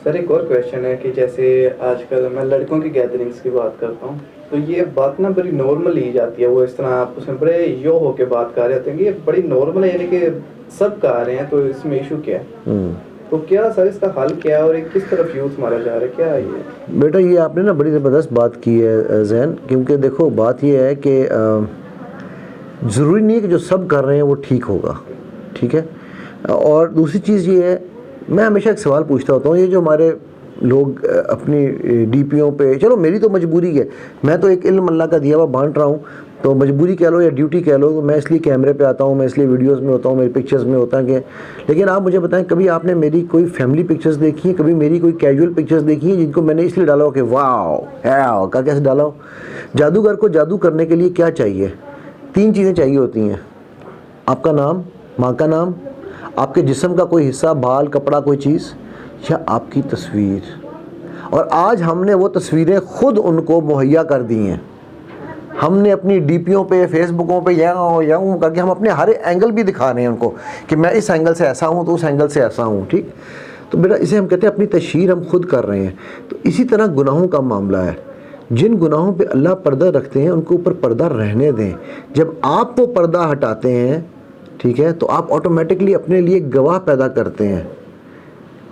سر ایک اور کویشچن ہے کہ جیسے آج کل میں لڑکوں کی گیدرنگس کی بات کرتا ہوں تو یہ بات نا بڑی نارمل لی جاتی ہے، وہ اس طرح آپ اس میں بڑے یو ہو کے بات کر رہے ہوتے ہیں کہ یہ بڑی نارمل ہے، یعنی کہ سب کہہ رہے ہیں، تو اس میں ایشو کیا ہے؟ تو کیا سر اس کا حل کیا ہے اور کس طرف یوتھ مارا جا رہا ہے، کیا ہے یہ؟ بیٹا یہ آپ نے نا بڑی زبردست بات کی ہے زین، کیونکہ دیکھو بات یہ ہے کہ ضروری نہیں ہے کہ جو سب کر رہے ہیں وہ ٹھیک ہوگا، ٹھیک ہے. اور دوسری چیز یہ ہے، میں ہمیشہ ایک سوال پوچھتا ہوتا ہوں، یہ جو ہمارے لوگ اپنی ڈی پیوں پہ، چلو میری تو مجبوری ہے، میں تو ایک علم اللہ کا دیا ہوا بانٹ رہا ہوں، تو مجبوری کہہ لو یا ڈیوٹی کہہ لو، میں اس لیے کیمرے پہ آتا ہوں، میں اس لیے ویڈیوز میں ہوتا ہوں، میری پکچرز میں ہوتا ہے کہ، لیکن آپ مجھے بتائیں کبھی آپ نے میری کوئی فیملی پکچرز دیکھی ہیں، کبھی میری کوئی کیجول پکچرز دیکھی ہیں جن کو میں نے اس لیے ڈالا ہو کہ واو ہیو کا کیسے ڈالا ہو؟ جادوگر کو جادو کرنے کے لیے کیا چاہیے؟ 3 چیزیں چاہیے ہوتی ہیں: آپ کا نام، ماں کا نام، آپ کے جسم کا کوئی حصہ، بال، کپڑا، کوئی چیز، یا آپ کی تصویر. اور آج ہم نے وہ تصویریں خود ان کو مہیا کر دی ہیں. ہم نے اپنی ڈی پیوں پہ، فیس بکوں پہ یوں کر کے ہم اپنے ہر اینگل بھی دکھا رہے ہیں ان کو کہ میں اس اینگل سے ایسا ہوں تو اس اینگل سے ایسا ہوں، ٹھیک. تو بیٹا اسے ہم کہتے ہیں اپنی تشہیر ہم خود کر رہے ہیں. تو اسی طرح گناہوں کا معاملہ ہے، جن گناہوں پہ اللہ پردہ رکھتے ہیں ان کے اوپر پردہ رہنے دیں. جب آپ وہ پردہ ہٹاتے ہیں، ٹھیک ہے، تو آپ آٹومیٹکلی اپنے لیے گواہ پیدا کرتے ہیں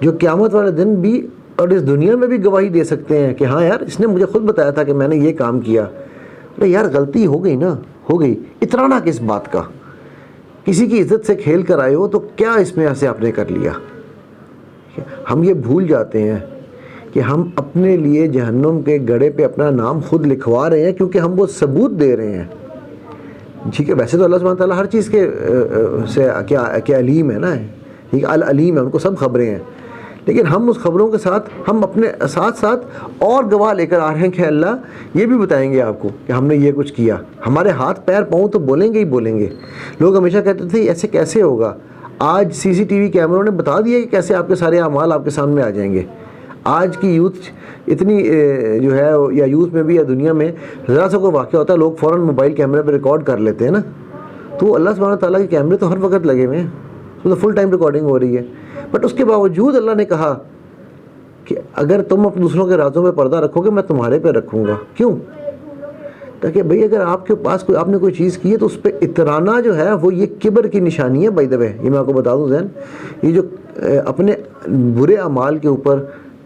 جو قیامت والے دن بھی اور اس دنیا میں بھی گواہی دے سکتے ہیں کہ ہاں یار اس نے مجھے خود بتایا تھا کہ میں نے یہ کام کیا. ارے یار غلطی ہو گئی نا، ہو گئی، اترانا کس بات کا؟ کسی کی عزت سے کھیل کر آئے ہو تو کیا اس میں ایسے آپ نے کر لیا؟ ہم یہ بھول جاتے ہیں کہ ہم اپنے لیے جہنم کے گڑھے پہ اپنا نام خود لکھوا رہے ہیں کیونکہ ہم وہ ثبوت دے رہے ہیں. ٹھیک ہے، ویسے تو اللہ سبحانہ تعالیٰ ہر چیز کے سے کیا علیم ہے نا، ٹھیک ہے، العلیم ہے، ان کو سب خبریں ہیں. لیکن ہم اس خبروں کے ساتھ ہم اپنے ساتھ ساتھ اور گواہ لے کر آ رہے ہیں کہ اللہ یہ بھی بتائیں گے آپ کو کہ ہم نے یہ کچھ کیا. ہمارے ہاتھ پیر پاؤں تو بولیں گے ہی بولیں گے. لوگ ہمیشہ کہتے تھے ایسے کیسے ہوگا، آج سی سی ٹی وی کیمروں نے بتا دیا کہ کیسے آپ کے سارے اعمال آپ کے سامنے آ جائیں گے. آج کی یوتھ اتنی جو ہے، یا یوتھ میں بھی یا دنیا میں ذرا سا کوئی واقعہ ہوتا ہے لوگ فوراً موبائل کیمرے پہ ریکارڈ کر لیتے ہیں نا. تو اللہ سبحانہ تعالیٰ کے کیمرے تو ہر وقت لگے ہوئے ہیں، تو فل ٹائم ریکارڈنگ ہو رہی ہے. بٹ اس کے باوجود اللہ نے کہا کہ اگر تم اپنے دوسروں کے رازوں پہ پردہ رکھو گے میں تمہارے پہ رکھوں گا. کیوں؟ تاکہ بھئی اگر آپ کے پاس آپ نے کوئی چیز کی ہے تو اس پہ اترانا جو ہے وہ یہ کبر کی نشانی ہے. بائی دا وے یہ میں آپ کو بتا دوں زین، یہ جو اپنے برے اعمال کے اوپر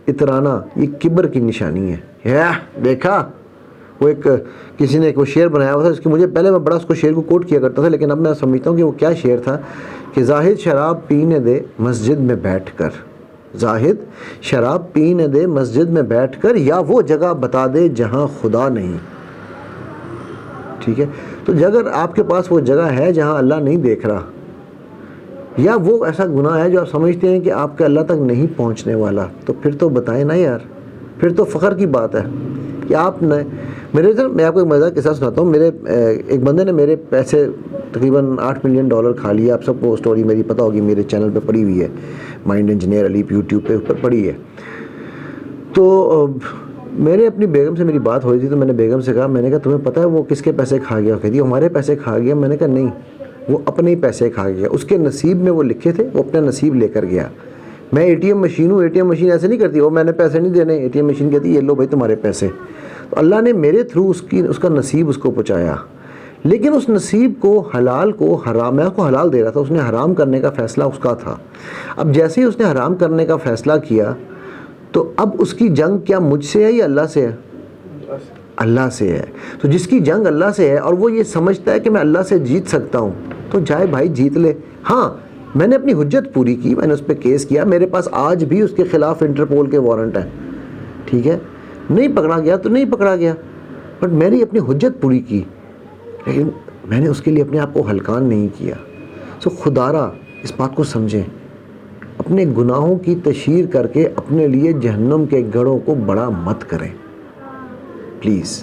اترانا یہ کبر کی نشانی ہے. دیکھا وہ ایک کسی نے ایک وہ شعر بنایا ہوا تھا، اس کی مجھے پہلے میں بڑا اس کو شعر کو کوٹ کیا کرتا تھا، لیکن اب میں سمجھتا ہوں کہ وہ کیا شعر تھا کہ زاہد شراب پینے دے مسجد میں بیٹھ کر، زاہد شراب پینے دے مسجد میں بیٹھ کر، یا وہ جگہ بتا دے جہاں خدا نہیں. ٹھیک ہے، تو اگر آپ کے پاس وہ جگہ ہے جہاں اللہ نہیں دیکھ رہا، یا وہ ایسا گناہ ہے جو آپ سمجھتے ہیں کہ آپ کے اللہ تک نہیں پہنچنے والا، تو پھر تو بتائیں نا یار، پھر تو فخر کی بات ہے کہ آپ نے میں آپ کو ایک مزیدار قصہ سناتا ہوں. میرے ایک بندے نے میرے پیسے تقریباً $8 ملین کھا لیا. آپ سب کو اسٹوری میری پتہ ہوگی، میرے چینل پہ پڑی ہوئی ہے، مائنڈ انجینئر علیپ یوٹیوب پہ اوپر پڑی ہے. تو میرے اپنی بیگم سے میری بات ہو رہی تھی، تو میں نے بیگم سے کہا، میں نے کہا تمہیں پتہ ہے وہ کس کے پیسے کھا گیا؟ کہتی ہمارے پیسے کھا گیا. میں نے کہا نہیں، وہ اپنے ہی پیسے کھا گیا. اس کے نصیب میں وہ لکھے تھے، وہ اپنا نصیب لے کر گیا. میں اے ٹی ایم مشین ہوں، اے ٹی ایم مشین ایسے نہیں کرتی وہ میں نے پیسے نہیں دینے، اے ٹی ایم مشین کہتی یہ لو بھائی تمہارے پیسے. تو اللہ نے میرے تھرو اس کا نصیب اس کو پہنچایا. لیکن اس نصیب کو، حلال کو حرام، میں کو حلال دے رہا تھا، اس نے حرام کرنے کا فیصلہ اس کا تھا. اب جیسے ہی اس نے حرام کرنے کا فیصلہ کیا تو اب اس کی جنگ کیا مجھ سے ہے یا اللہ سے ہے؟ اللہ سے ہے. تو جس کی جنگ اللہ سے ہے اور وہ یہ سمجھتا ہے کہ میں اللہ سے جیت سکتا ہوں، تو جائے بھائی جیت لے. ہاں میں نے اپنی حجت پوری کی، میں نے اس پہ کیس کیا، میرے پاس آج بھی اس کے خلاف انٹرپول کے وارنٹ ہیں. ٹھیک ہے، نہیں پکڑا گیا تو نہیں پکڑا گیا، بٹ میں نے اپنی حجت پوری کی، لیکن میں نے اس کے لیے اپنے آپ کو ہلکان نہیں کیا. سو خدا را اس بات کو سمجھیں، اپنے گناہوں کی تشہیر کر کے اپنے لیے جہنم کے گڑھوں کو بڑا مت کریں پلیز.